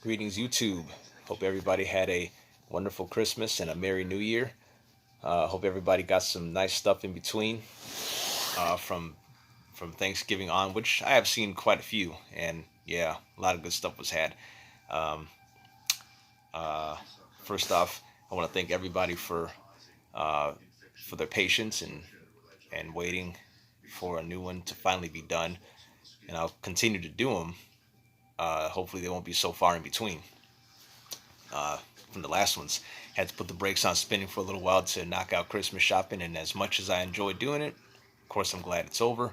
Greetings, YouTube. Hope everybody had a wonderful Christmas and a Merry New Year. Hope everybody got some nice stuff in between from Thanksgiving on, which I have seen quite a few, and yeah, a lot of good stuff was had. Um, uh, First off, I want to thank everybody uh, for their patience and waiting for a new one to finally be done, and I'll continue to do them. Hopefully, they won't be so far in between. uh, from the last ones. Had to put the brakes on spinning for a little while to knock out Christmas shopping, and as much as I enjoy doing it, of course I'm glad it's over,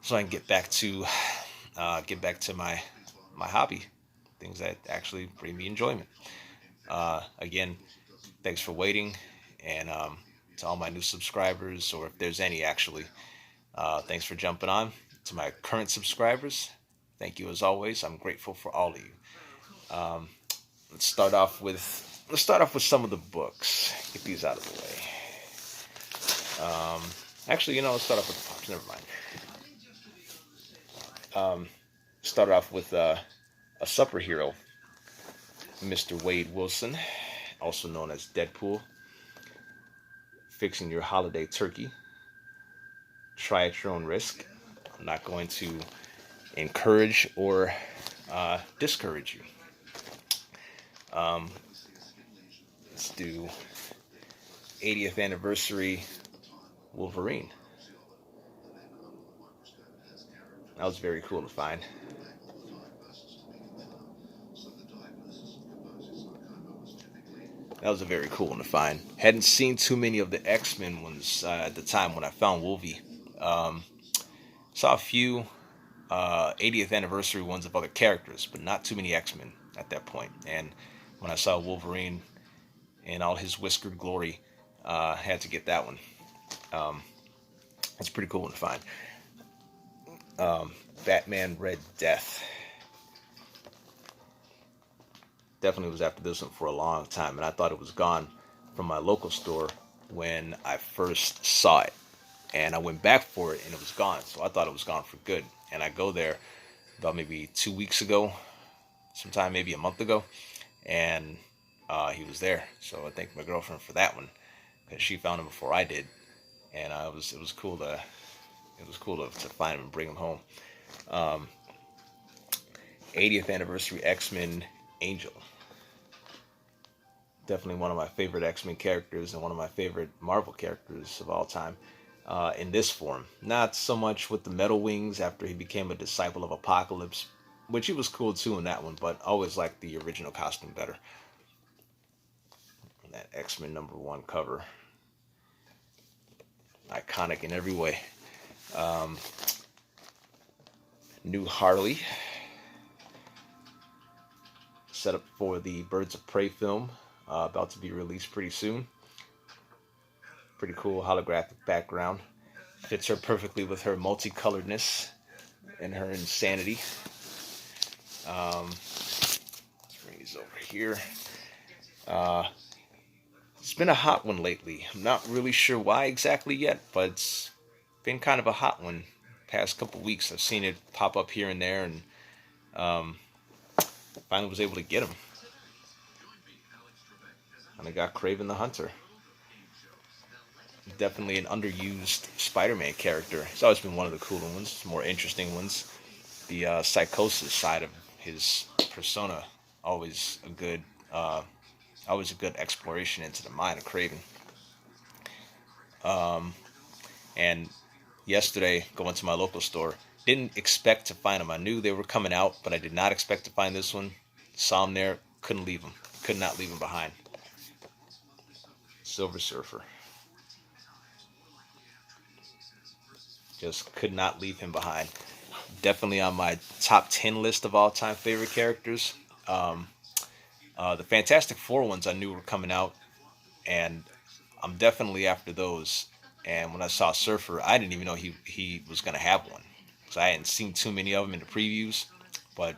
so I can get back to my hobby, things that actually bring me enjoyment. Again, thanks for waiting, and to all my new subscribers, or if there's any actually, thanks for jumping on. To my current subscribers, thank you as always. I'm grateful for all of you. Um, let's start off with some of the books. Get these out of the way. Actually, let's start off with the pops. Never mind. Start off with a superhero, Mr. Wade Wilson, also known as Deadpool. Fixing your holiday turkey. Try at your own risk. I'm not going to encourage or discourage you. Um, let's do 80th anniversary Wolverine. That was very cool to find. That was a very cool one to find. Hadn't seen too many of the X-Men ones at the time when I found Wolvie. Um, Saw a few 80th anniversary ones of other characters, but not too many X-Men at that point. And when I saw Wolverine in all his whiskered glory, had to get that one. Um, that's a pretty cool one to find. Batman Red Death. Definitely was after this one for a long time, and I thought it was gone from my local store when I first saw it. And I went back for it, and it was gone. So I thought it was gone for good. And I go there about maybe 2 weeks ago, sometime maybe a month ago, and he was there. So I thank my girlfriend for that one because she found him before I did, and it was cool to find him and bring him home. Um, 80th anniversary X-Men Angel. Definitely one of my favorite X-Men characters and one of my favorite Marvel characters of all time. In this form, not so much with the metal wings after he became a disciple of Apocalypse, which he was cool too in that one, but always liked the original costume better. And that X-Men #1 cover, iconic in every way. Um, New Harley, set up for the Birds of Prey film, about to be released pretty soon. Pretty cool holographic background. Fits her perfectly with her multicoloredness and her insanity. Let's bring these over here. Uh, it's been a hot one lately. I'm not really sure why exactly yet, but it's been kind of a hot one. Past couple weeks, I've seen it pop up here and there, and um, finally was able to get him. And I got Craven the Hunter. Definitely an underused Spider-Man character. He's always been one of the cooler ones, more interesting ones. The psychosis side of his persona, always a good, uh, always a good exploration into the mind of Craven. Um, and yesterday, going to my local store, didn't expect to find them. I knew they were coming out, but I did not expect to find this one. Saw them there, couldn't leave them. Could not leave them behind. Silver Surfer. Just could not leave him behind. Definitely on my top 10 list of all time favorite characters. Um, the Fantastic Four ones I knew were coming out, and I'm definitely after those. And when I saw Surfer, I didn't even know he was going to have one. So I hadn't seen too many of them in the previews. But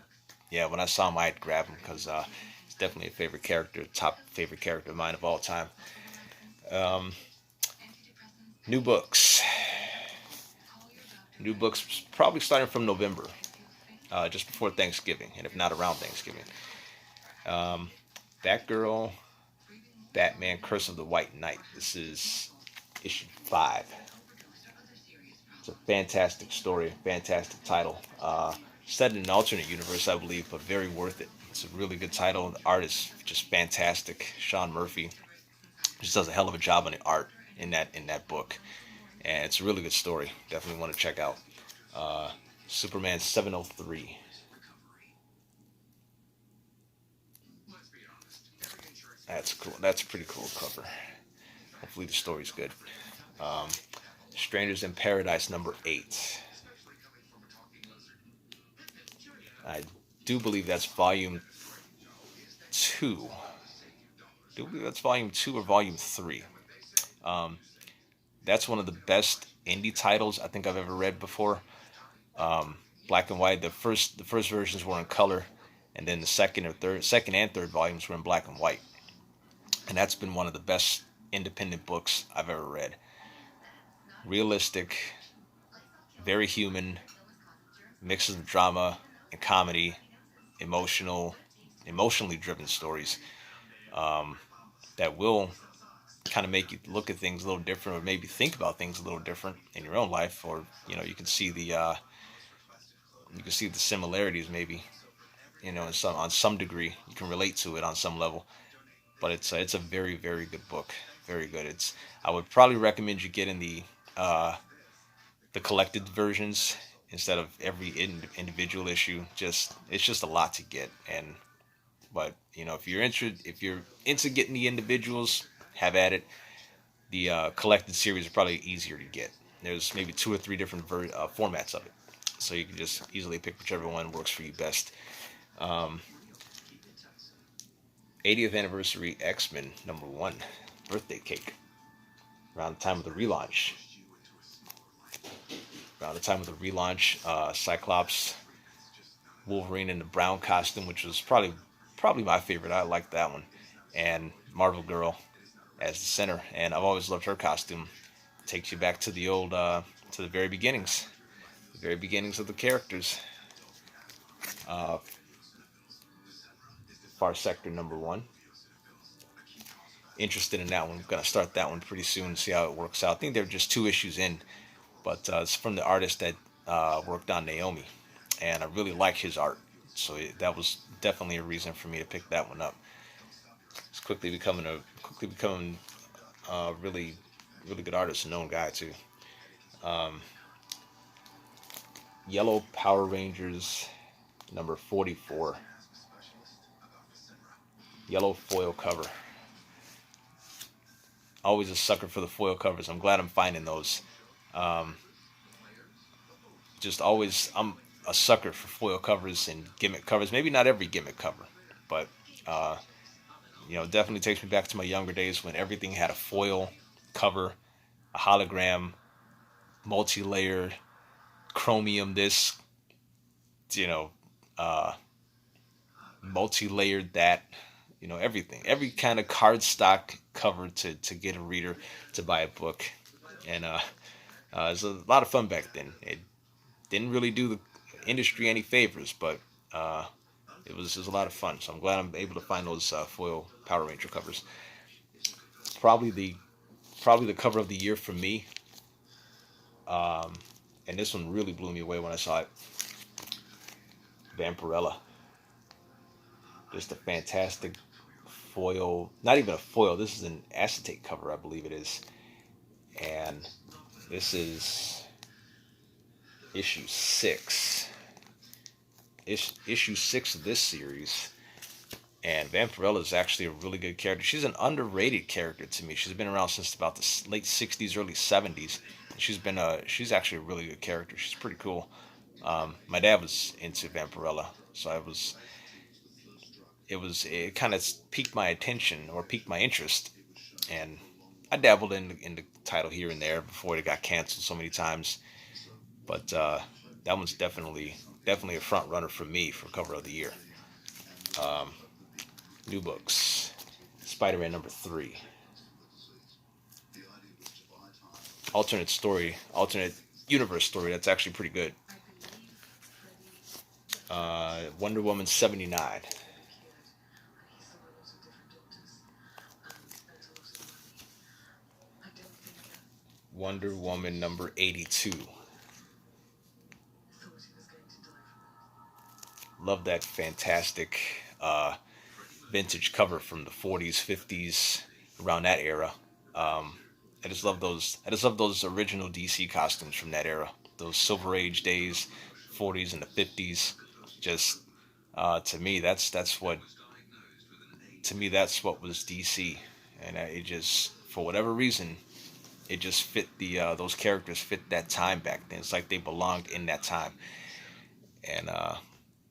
yeah, when I saw him, I had to grab him because he's definitely a favorite character, top favorite character of mine of all time. Um, New books. New books probably starting from November, just before Thanksgiving, and if not around Thanksgiving. Um, Batgirl, Batman: Curse of the White Knight. This is issue 5. It's a fantastic story, fantastic title. Set in an alternate universe, I believe, but very worth it. It's a really good title. The art is just fantastic. Sean Murphy just does a hell of a job on the art in that book, and it's a really good story. Definitely want to check out. Uh, Superman 703. That's cool. That's a pretty cool cover. Hopefully the story's good. Um, Strangers in Paradise number 8. I do believe that's volume 2. Do believe that's volume 2 or volume 3. Um, that's one of the best indie titles I think I've ever read before. Black and white. The first versions were in color, and then the second and third volumes were in black and white. And that's been one of the best independent books I've ever read. Realistic, very human, mixes of drama and comedy, emotionally driven stories um, that will kind of make you look at things a little different, or maybe think about things a little different in your own life, or you can see the similarities, maybe, on some degree you can relate to it on some level. But it's a very, very good book, very good. I would probably recommend you getting the collected versions instead of every individual issue. It's just a lot to get. And but if you're into getting the individuals, have at it. The collected series are probably easier to get. There's maybe 2 or 3 different formats of it, so you can just easily pick whichever one works for you best. um, 80th anniversary X-Men #1 birthday cake. Around the time of the relaunch, Cyclops, Wolverine in the brown costume, which was probably my favorite. I like that one, and Marvel Girl as the center. And I've always loved her costume. Takes you back to the very beginnings of the characters. Uh, Far Sector #1. Interested in that one. I'm gonna start that one pretty soon. See how it works out. I think they're just 2 issues in, but it's from the artist that worked on Naomi, and I really like his art. So that was definitely a reason for me to pick that one up. It's quickly becoming a really really good artist, a known guy too. Um, Yellow Power Rangers #44. Yellow foil cover. Always a sucker for the foil covers. I'm glad I'm finding those. Um, just always, I'm a sucker for foil covers and gimmick covers. Maybe not every gimmick cover, but uh, definitely takes me back to my younger days when everything had a foil cover, a hologram, multi-layered, chromium this, you know, uh, multi-layered that, everything, every kind of cardstock cover to get a reader to buy a book. And it was a lot of fun back then. It didn't really do the industry any favors, but it was a lot of fun. So I'm glad I'm able to find those foil Power Ranger covers. Probably the probably the cover of the year for me. Um, and this one really blew me away when I saw it. Vampirella. Just a fantastic foil. Not even a foil. This is an acetate cover, I believe it is. And this is issue 6. Issue 6 of this series. And Vampirella is actually a really good character. She's an underrated character to me. She's been around since about the late 60s, early 70s. She's actually a really good character. She's pretty cool. My dad was into Vampirella, so it kind of piqued my attention, or piqued my interest, and I dabbled in the title here and there before it got canceled so many times. But that one's definitely a front runner for me for cover of the year. Um, New books. Spider-Man #3. Alternate universe story. That's actually pretty good. Wonder Woman 79. Wonder Woman number 82. Love that fantastic vintage cover from the 40s, 50s, around that era. Um, I just love those. I just love those original DC costumes from that era. Those Silver Age days, 40s and the 50s. Just to me, that's what was DC, and it just for whatever reason it just fit those characters fit that time back then. It's like they belonged in that time, and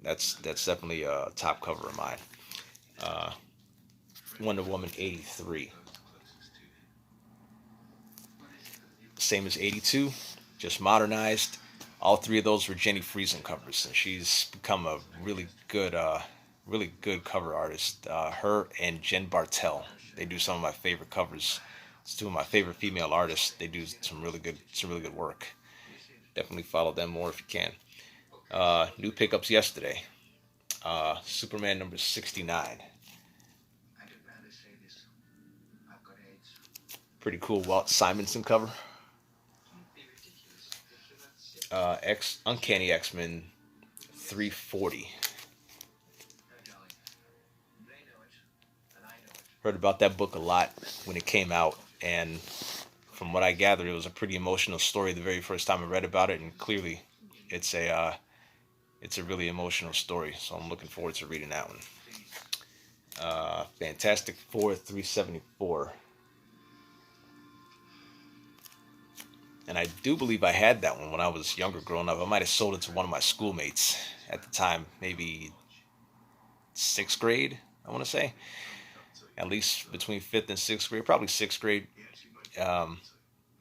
that's definitely a top cover of mine. Uh, Wonder Woman 83, same as 82, just modernized. All three of those were Jenny Friesen covers, and she's become a really good cover artist. Her and Jen Bartel, they do some of my favorite covers. It's two of my favorite female artists. They do some really good work. Definitely follow them more if you can. New pickups yesterday. Superman number 69. Pretty cool Walt Simonson cover. Uncanny X-Men 340. Heard about that book a lot when it came out, and from what I gathered, it was a pretty emotional story the very first time I read about it, and clearly, it's a really emotional story. So I'm looking forward to reading that one. Fantastic Four 374. And I do believe I had that one when I was younger growing up. I might have sold it to one of my schoolmates at the time, maybe sixth grade, I want to say. At least between fifth and sixth grade, probably sixth grade. Um,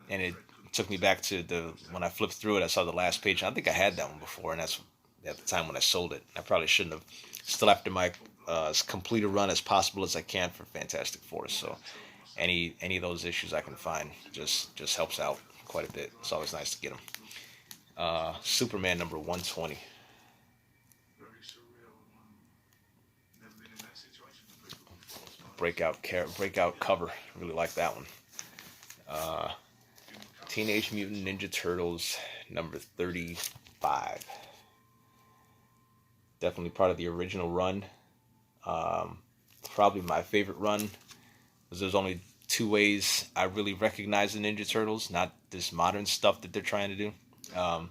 and it took me back to when I flipped through it, I saw the last page. I think I had that one before, and that's at the time when I sold it. I probably shouldn't have. Still after my as complete a run as possible as I can for Fantastic Four. So any of those issues I can find just helps out quite a bit. It's always nice to get them. Superman number 120. Breakout cover. Really like that one. Uh, Teenage Mutant Ninja Turtles number 35. Definitely part of the original run. Probably my favorite run, because there's only two ways I really recognize the Ninja Turtles, not this modern stuff that they're trying to do. Um,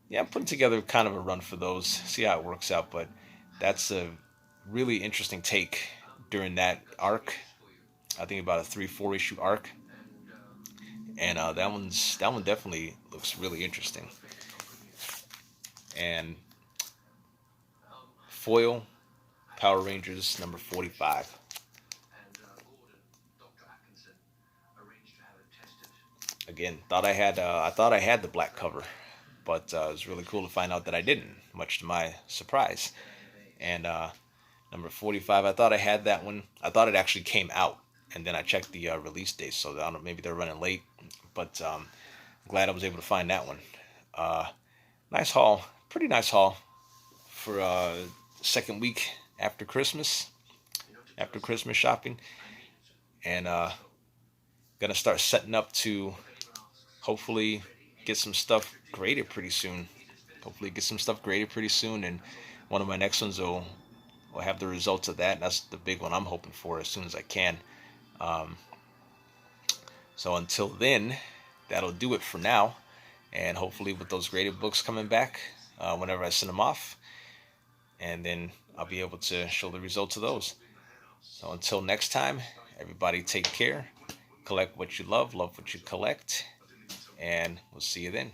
yeah, I'm putting together kind of a run for those, see how it works out, but that's a really interesting take during that arc. I think about a 3-4 issue arc, and that one definitely looks really interesting. And foil Power Rangers number 45. Again, I thought I had the black cover, but it was really cool to find out that I didn't, much to my surprise. And number 45, I thought I had that one. I thought it actually came out, and then I checked the release date, so I don't know, maybe they're running late, but glad I was able to find that one. Uh, Nice haul, pretty nice haul for second week after Christmas shopping, and gonna start setting up to hopefully get some stuff graded pretty soon. And one of my next ones will have the results of that. And that's the big one I'm hoping for as soon as I can. Um, so until then, that'll do it for now. And hopefully, with those graded books coming back, whenever I send them off, and then I'll be able to show the results of those. So until next time, everybody take care. Collect what you love what you collect, and we'll see you then.